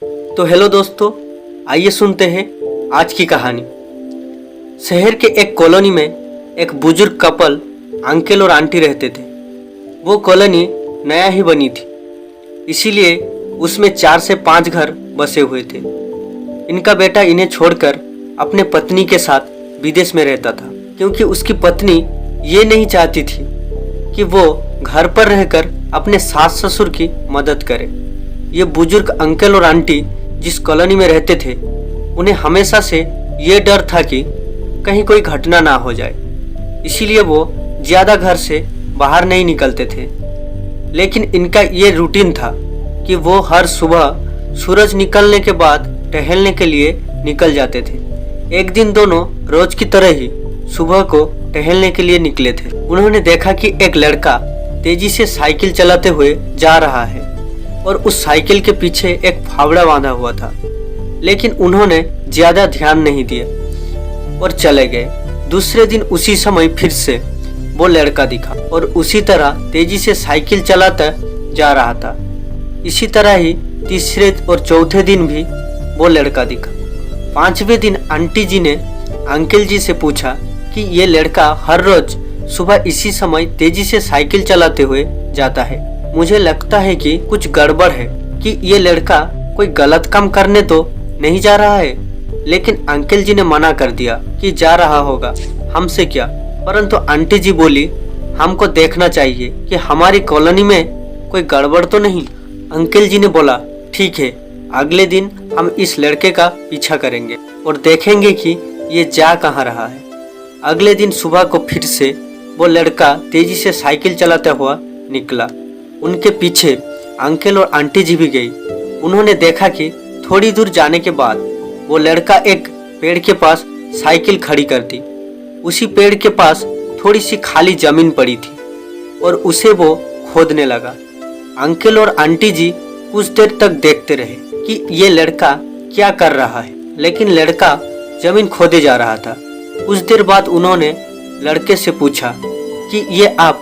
तो हेलो दोस्तों, आइए सुनते हैं आज की कहानी। शहर के एक कॉलोनी में एक बुजुर्ग कपल अंकल और आंटी रहते थे। वो कॉलोनी नया ही बनी थी, इसीलिए उसमें 4 से 5 घर बसे हुए थे। इनका बेटा इन्हें छोड़कर अपने पत्नी के साथ विदेश में रहता था, क्योंकि उसकी पत्नी ये नहीं चाहती थी कि वो घर पर रहकर अपने सास ससुर की मदद करे। ये बुजुर्ग अंकल और आंटी जिस कॉलोनी में रहते थे, उन्हें हमेशा से ये डर था कि कहीं कोई घटना ना हो जाए, इसीलिए वो ज़्यादा घर से बाहर नहीं निकलते थे। लेकिन इनका ये रूटीन था कि वो हर सुबह सूरज निकलने के बाद टहलने के लिए निकल जाते थे। एक दिन दोनों रोज की तरह ही सुबह को टहलने के लिए निकले थे। उन्होंने देखा कि एक लड़का तेजी से साइकिल चलाते हुए जा रहा है और उस साइकिल के पीछे एक फावड़ा बांधा हुआ था। लेकिन उन्होंने ज्यादा ध्यान नहीं दिया और चले गए। दूसरे दिन उसी समय फिर से वो लड़का दिखा और उसी तरह तेजी से साइकिल चलाता जा रहा था। इसी तरह ही तीसरे और चौथे दिन भी वो लड़का दिखा। 5वें दिन आंटी जी ने अंकल जी से पूछा कि ये लड़का हर रोज सुबह इसी समय तेजी से साइकिल चलाते हुए जाता है। मुझे लगता है कि कुछ गड़बड़ है, कि ये लड़का कोई गलत काम करने तो नहीं जा रहा है। लेकिन अंकल जी ने मना कर दिया कि जा रहा होगा, हमसे क्या। परंतु आंटी जी बोली, हमको देखना चाहिए कि हमारी कॉलोनी में कोई गड़बड़ तो नहीं। अंकल जी ने बोला, ठीक है, अगले दिन हम इस लड़के का पीछा करेंगे और देखेंगे कि ये जा कहाँ रहा है। अगले दिन सुबह को फिर से वो लड़का तेजी से साइकिल चलाता हुआ निकला। उनके पीछे अंकल और आंटी जी भी गई। उन्होंने देखा कि थोड़ी दूर जाने के बाद वो लड़का एक पेड़ के पास साइकिल खड़ी कर दी। उसी पेड़ के पास थोड़ी सी खाली जमीन पड़ी थी और उसे वो खोदने लगा। अंकल और आंटी जी कुछ देर तक देखते रहे कि ये लड़का क्या कर रहा है, लेकिन लड़का जमीन खोदे जा रहा था। कुछ देर बाद उन्होंने लड़के से पूछा कि ये आप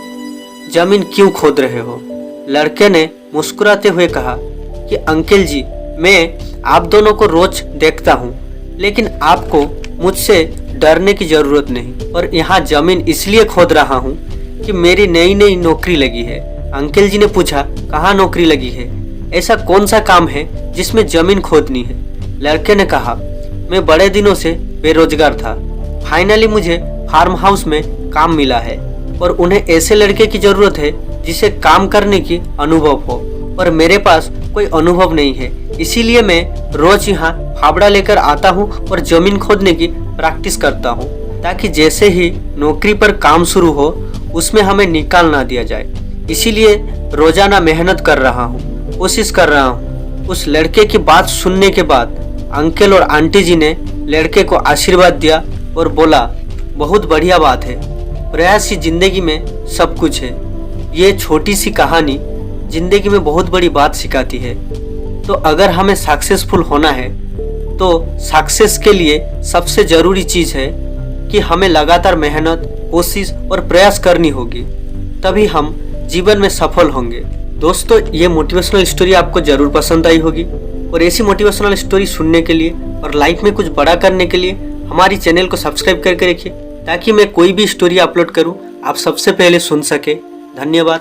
जमीन क्यों खोद रहे हो। लड़के ने मुस्कुराते हुए कहा कि अंकल जी, मैं आप दोनों को रोज देखता हूँ, लेकिन आपको मुझसे डरने की जरूरत नहीं, और यहाँ जमीन इसलिए खोद रहा हूँ कि मेरी नई नई नौकरी लगी है। अंकल जी ने पूछा, कहाँ नौकरी लगी है, ऐसा कौन सा काम है जिसमें जमीन खोदनी है। लड़के ने कहा, मैं बड़े दिनों से बेरोजगार था, फाइनली मुझे फार्म हाउस में काम मिला है और उन्हें ऐसे लड़के की जरूरत है जिसे काम करने की अनुभव हो, और मेरे पास कोई अनुभव नहीं है। इसीलिए मैं रोज यहाँ फावड़ा लेकर आता हूँ और जमीन खोदने की प्रैक्टिस करता हूँ, ताकि जैसे ही नौकरी पर काम शुरू हो उसमें हमें निकाल ना दिया जाए। इसीलिए रोजाना मेहनत कर रहा हूँ, कोशिश कर रहा हूँ। उस लड़के की बात सुनने के बाद अंकल और आंटी जी ने लड़के को आशीर्वाद दिया और बोला, बहुत बढ़िया बात है, प्रयास ही जिंदगी में सब कुछ है। ये छोटी सी कहानी जिंदगी में बहुत बड़ी बात सिखाती है। तो अगर हमें सक्सेसफुल होना है तो सक्सेस के लिए सबसे ज़रूरी चीज़ है कि हमें लगातार मेहनत, कोशिश और प्रयास करनी होगी, तभी हम जीवन में सफल होंगे। दोस्तों, ये मोटिवेशनल स्टोरी आपको ज़रूर पसंद आई होगी, और ऐसी मोटिवेशनल स्टोरी सुनने के लिए और लाइफ में कुछ बड़ा करने के लिए हमारी चैनल को सब्सक्राइब करके रखिए, ताकि मैं कोई भी स्टोरी अपलोड करूं आप सबसे पहले सुन सके। धन्यवाद।